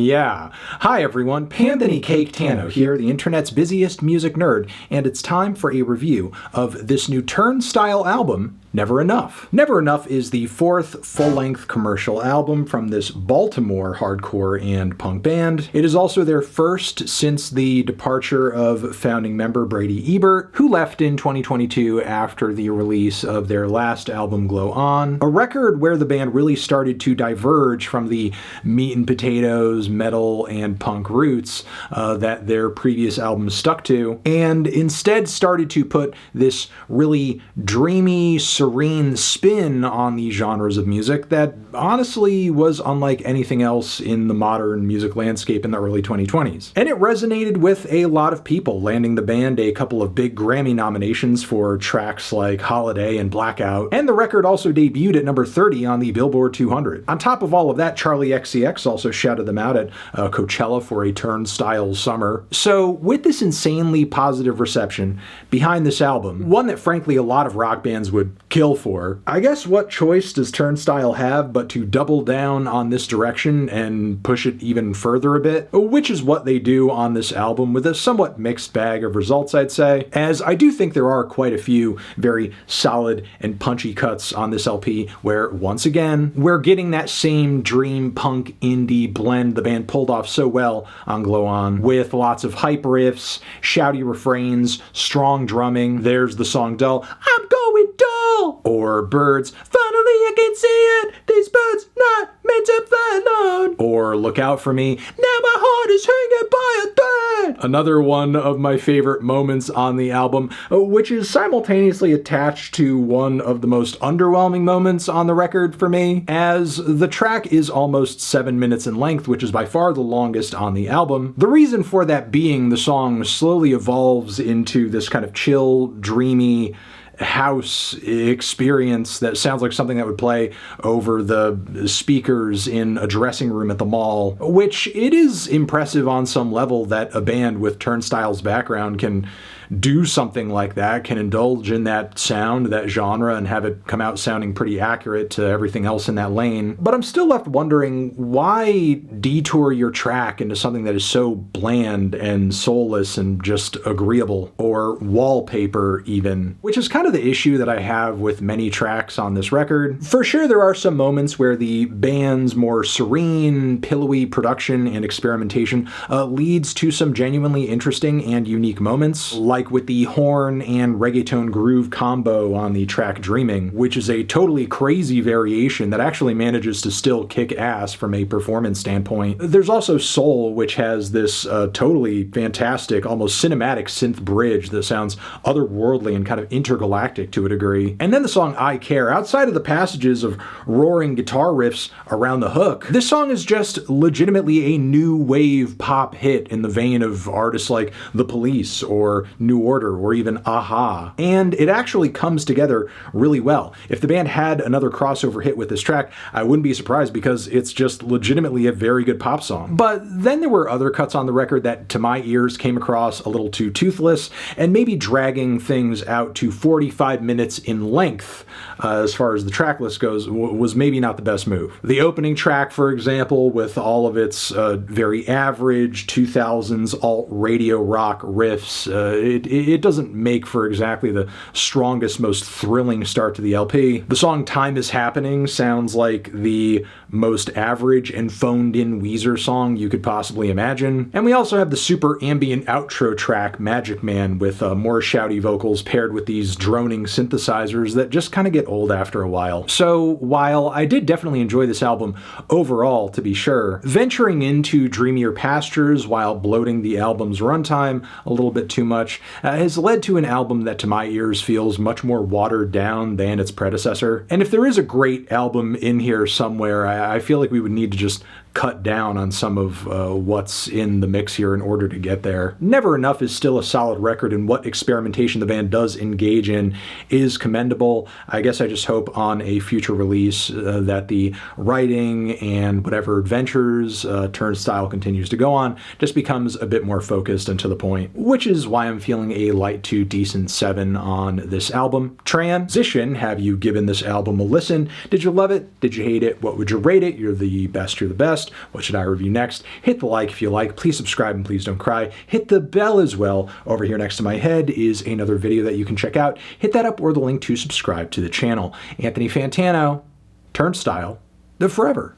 Yeah. Hi everyone, Panthony Cake Tano here, the internet's busiest music nerd, and it's time for a review of this new Turnstile album, Never Enough. Never Enough is the fourth full-length commercial album from this Baltimore hardcore and punk band. It is also their first since the departure of founding member Brady Ebert, who left in 2022 after the release of their last album, Glow On, a record where the band really started to diverge from the meat and potatoes, metal, and punk roots that their previous albums stuck to, and instead started to put this really dreamy, serene spin on these genres of music that honestly was unlike anything else in the modern music landscape in the early 2020s. And it resonated with a lot of people, landing the band a couple of big Grammy nominations for tracks like Holiday and Blackout, and the record also debuted at number 30 on the Billboard 200. On top of all of that, Charlie XCX also shouted them out at Coachella for a Turnstile summer. So with this insanely positive reception behind this album, one that frankly a lot of rock bands would kill for, I guess what choice does Turnstile have but to double down on this direction and push it even further a bit, which is what they do on this album with a somewhat mixed bag of results, I'd say, as I do think there are quite a few very solid and punchy cuts on this LP where, once again, we're getting that same dream punk indie blend the band pulled off so well on Glow On, with lots of hype riffs, shouty refrains, strong drumming. There's the song Dull, I'm going dull, or Birds, finally I can see it, these birds not meant to fly alone, or Look Out For Me, now my heart is hanging by a thread. Another one of my favorite moments on the album, which is simultaneously attached to one of the most underwhelming moments on the record for me, as the track is almost 7 minutes in length, which is by far the longest on the album. The reason for that being the song slowly evolves into this kind of chill, dreamy, house experience that sounds like something that would play over the speakers in a dressing room at the mall, which it is impressive on some level that a band with Turnstile's background can do something like that, can indulge in that sound, that genre, and have it come out sounding pretty accurate to everything else in that lane. But I'm still left wondering, why detour your track into something that is so bland and soulless and just agreeable, or wallpaper even, which is kind of the issue that I have with many tracks on this record. For sure, there are some moments where the band's more serene, pillowy production and experimentation leads to some genuinely interesting and unique moments, like with the horn and reggaeton groove combo on the track Dreaming, which is a totally crazy variation that actually manages to still kick ass from a performance standpoint. There's also Soul, which has this totally fantastic, almost cinematic synth bridge that sounds otherworldly and kind of intergalactic to a degree. And then the song I Care, outside of the passages of roaring guitar riffs around the hook, this song is just legitimately a new wave pop hit in the vein of artists like The Police or New Order or even Aha. And it actually comes together really well. If the band had another crossover hit with this track, I wouldn't be surprised because it's just legitimately a very good pop song. But then there were other cuts on the record that to my ears came across a little too toothless and maybe dragging things out to 45 minutes in length as far as the track list goes was maybe not the best move. The opening track, for example, with all of its very average 2000s alt radio rock riffs, it doesn't make for exactly the strongest, most thrilling start to the LP. The song Time Is Happening sounds like the most average and phoned-in Weezer song you could possibly imagine. And we also have the super ambient outro track Magic Man with more shouty vocals paired with these droning synthesizers that just kind of get old after a while. So while I did definitely enjoy this album overall, to be sure, venturing into dreamier pastures while bloating the album's runtime a little bit too much has led to an album that to my ears feels much more watered down than its predecessor. And if there is a great album in here somewhere, I feel like we would need to just cut down on some of what's in the mix here in order to get there. Never Enough is still a solid record, and what experimentation the band does engage in is commendable. I guess I just hope on a future release that the writing and whatever adventures Turnstile continues to go on just becomes a bit more focused and to the point, which is why I'm feeling a light to decent 7 on this album. Transition, have you given this album a listen? Did you love it? Did you hate it? What would you rate rate it. You're the best, you're the best. What should I review next? Hit the like if you like. Please subscribe and please don't cry. Hit the bell as well. Over here next to my head is another video that you can check out. Hit that up or the link to subscribe to the channel. Anthony Fantano, Turnstile, the Forever.